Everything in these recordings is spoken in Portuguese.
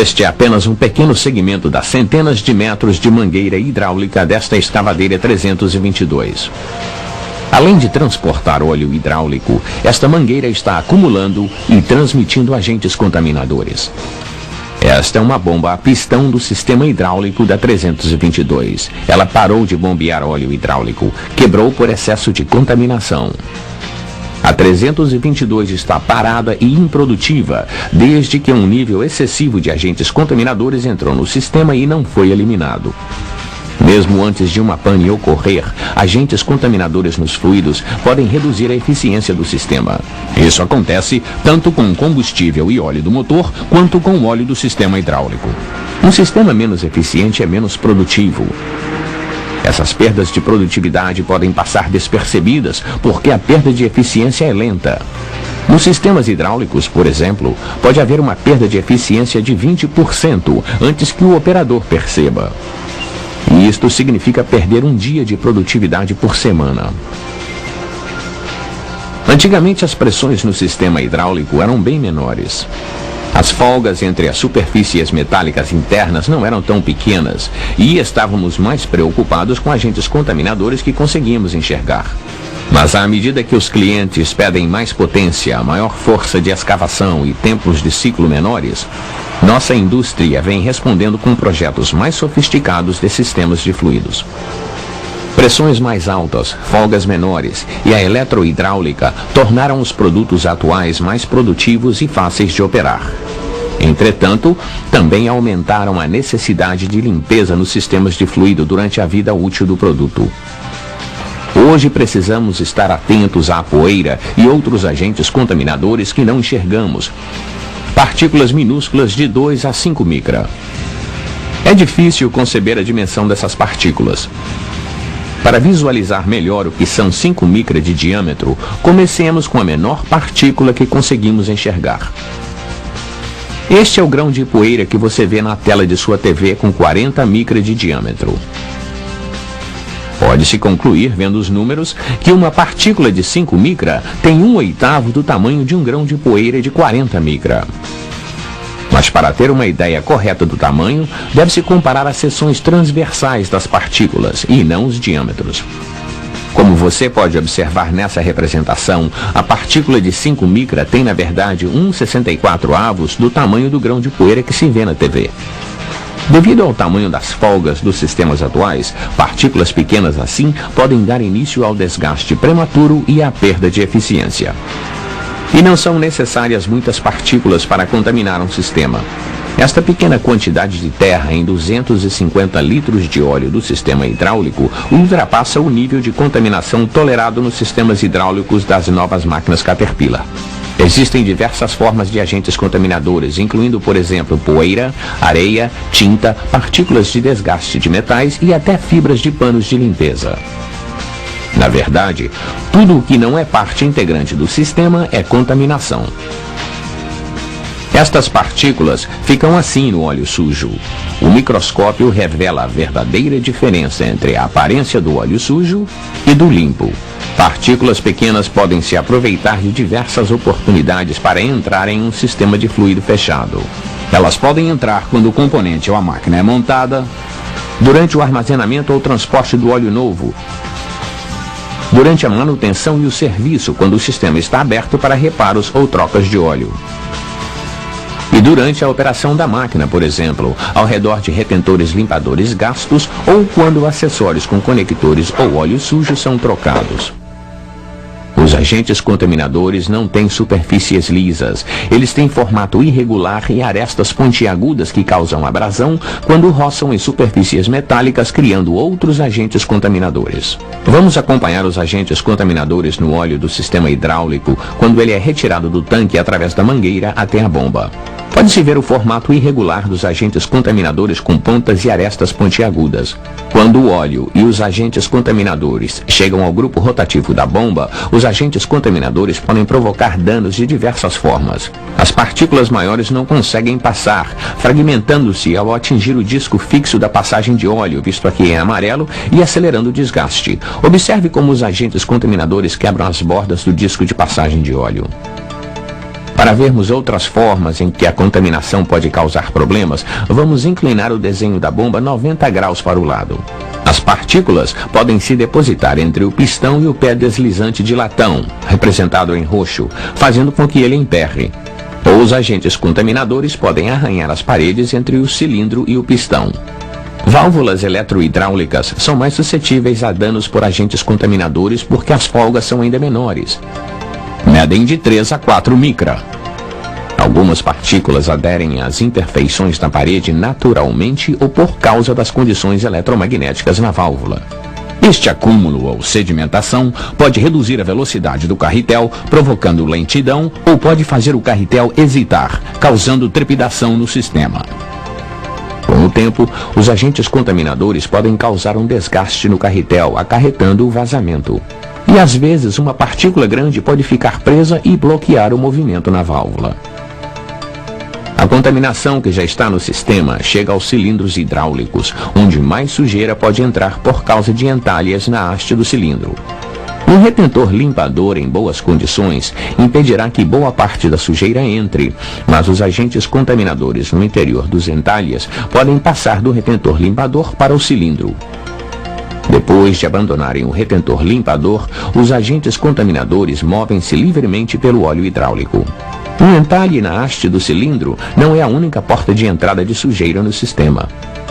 Este é apenas um pequeno segmento das centenas de metros de mangueira hidráulica desta escavadeira 322. Além de transportar óleo hidráulico, esta mangueira está acumulando e transmitindo agentes contaminadores. Esta é uma bomba a pistão do sistema hidráulico da 322. Ela parou de bombear óleo hidráulico, quebrou por excesso de contaminação. A 322 está parada e improdutiva desde que um nível excessivo de agentes contaminadores entrou no sistema e não foi eliminado. Mesmo antes de uma pane ocorrer, agentes contaminadores nos fluidos podem reduzir a eficiência do sistema. Isso acontece tanto com o combustível e óleo do motor, quanto com o óleo do sistema hidráulico. Um sistema menos eficiente é menos produtivo. Essas perdas de produtividade podem passar despercebidas, porque a perda de eficiência é lenta. Nos sistemas hidráulicos, por exemplo, pode haver uma perda de eficiência de 20% antes que o operador perceba. E isto significa perder um dia de produtividade por semana. Antigamente, as pressões no sistema hidráulico eram bem menores. As folgas entre as superfícies metálicas internas não eram tão pequenas e estávamos mais preocupados com agentes contaminadores que conseguíamos enxergar. Mas à medida que os clientes pedem mais potência, maior força de escavação e tempos de ciclo menores, nossa indústria vem respondendo com projetos mais sofisticados de sistemas de fluidos. Pressões mais altas, folgas menores e a eletrohidráulica tornaram os produtos atuais mais produtivos e fáceis de operar. Entretanto, também aumentaram a necessidade de limpeza nos sistemas de fluido durante a vida útil do produto. Hoje precisamos estar atentos à poeira e outros agentes contaminadores que não enxergamos. Partículas minúsculas de 2 a 5 micra. É difícil conceber a dimensão dessas partículas. Para visualizar melhor o que são 5 micra de diâmetro, comecemos com a menor partícula que conseguimos enxergar. Este é o grão de poeira que você vê na tela de sua TV com 40 micra de diâmetro. Pode-se concluir, vendo os números, que uma partícula de 5 micra tem 1/8 do tamanho de um grão de poeira de 40 micra. Mas para ter uma ideia correta do tamanho, deve-se comparar as seções transversais das partículas e não os diâmetros. Como você pode observar nessa representação, a partícula de 5 micra tem na verdade 1/64 do tamanho do grão de poeira que se vê na TV. Devido ao tamanho das folgas dos sistemas atuais, partículas pequenas assim podem dar início ao desgaste prematuro e à perda de eficiência. E não são necessárias muitas partículas para contaminar um sistema. Esta pequena quantidade de terra em 250 litros de óleo do sistema hidráulico ultrapassa o nível de contaminação tolerado nos sistemas hidráulicos das novas máquinas Caterpillar. Existem diversas formas de agentes contaminadores, incluindo, por exemplo, poeira, areia, tinta, partículas de desgaste de metais e até fibras de panos de limpeza. Na verdade, tudo o que não é parte integrante do sistema é contaminação. Estas partículas ficam assim no óleo sujo. O microscópio revela a verdadeira diferença entre a aparência do óleo sujo e do limpo. Partículas pequenas podem se aproveitar de diversas oportunidades para entrar em um sistema de fluido fechado. Elas podem entrar quando o componente ou a máquina é montada, durante o armazenamento ou transporte do óleo novo, durante a manutenção e o serviço quando o sistema está aberto para reparos ou trocas de óleo. E durante a operação da máquina, por exemplo, ao redor de retentores limpadores gastos ou quando acessórios com conectores ou óleo sujo são trocados. Os agentes contaminadores não têm superfícies lisas. Eles têm formato irregular e arestas pontiagudas que causam abrasão quando roçam em superfícies metálicas, criando outros agentes contaminadores. Vamos acompanhar os agentes contaminadores no óleo do sistema hidráulico quando ele é retirado do tanque através da mangueira até a bomba. Pode-se ver o formato irregular dos agentes contaminadores com pontas e arestas pontiagudas. Quando o óleo e os agentes contaminadores chegam ao grupo rotativo da bomba, os agentes contaminadores podem provocar danos de diversas formas. As partículas maiores não conseguem passar, fragmentando-se ao atingir o disco fixo da passagem de óleo, visto aqui em amarelo, e acelerando o desgaste. Observe como os agentes contaminadores quebram as bordas do disco de passagem de óleo. Para vermos outras formas em que a contaminação pode causar problemas, vamos inclinar o desenho da bomba 90 graus para o lado. As partículas podem se depositar entre o pistão e o pé deslizante de latão, representado em roxo, fazendo com que ele emperre. Ou os agentes contaminadores podem arranhar as paredes entre o cilindro e o pistão. Válvulas eletrohidráulicas são mais suscetíveis a danos por agentes contaminadores porque as folgas são ainda menores. Medem de 3 a 4 micra. Algumas partículas aderem às imperfeições na parede naturalmente ou por causa das condições eletromagnéticas na válvula. Este acúmulo ou sedimentação pode reduzir a velocidade do carretel, provocando lentidão, ou pode fazer o carretel hesitar, causando trepidação no sistema. Com o tempo, os agentes contaminadores podem causar um desgaste no carretel, acarretando o vazamento. E às vezes uma partícula grande pode ficar presa e bloquear o movimento na válvula. A contaminação que já está no sistema chega aos cilindros hidráulicos, onde mais sujeira pode entrar por causa de entalhas na haste do cilindro. Um retentor limpador em boas condições impedirá que boa parte da sujeira entre, mas os agentes contaminadores no interior dos entalhes podem passar do retentor limpador para o cilindro. Depois de abandonarem o retentor limpador, os agentes contaminadores movem-se livremente pelo óleo hidráulico. Um entalhe na haste do cilindro não é a única porta de entrada de sujeira no sistema.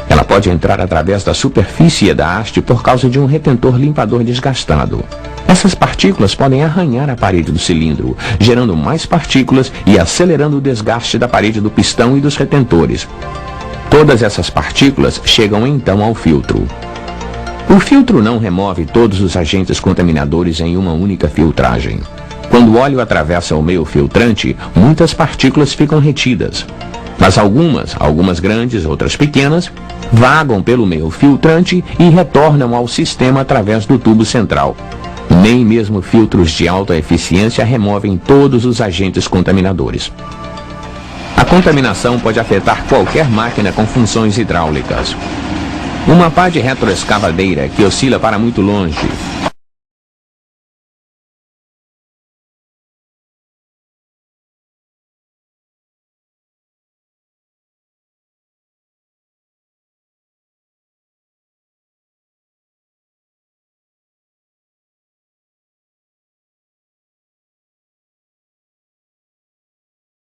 Ela pode entrar através da superfície da haste por causa de um retentor limpador desgastado. Essas partículas podem arranhar a parede do cilindro, gerando mais partículas e acelerando o desgaste da parede do pistão e dos retentores. Todas essas partículas chegam então ao filtro. O filtro não remove todos os agentes contaminadores em uma única filtragem. Quando o óleo atravessa o meio filtrante, muitas partículas ficam retidas. Mas algumas grandes, outras pequenas, vagam pelo meio filtrante e retornam ao sistema através do tubo central. Nem mesmo filtros de alta eficiência removem todos os agentes contaminadores. A contaminação pode afetar qualquer máquina com funções hidráulicas. Uma pá de retroescavadeira que oscila para muito longe,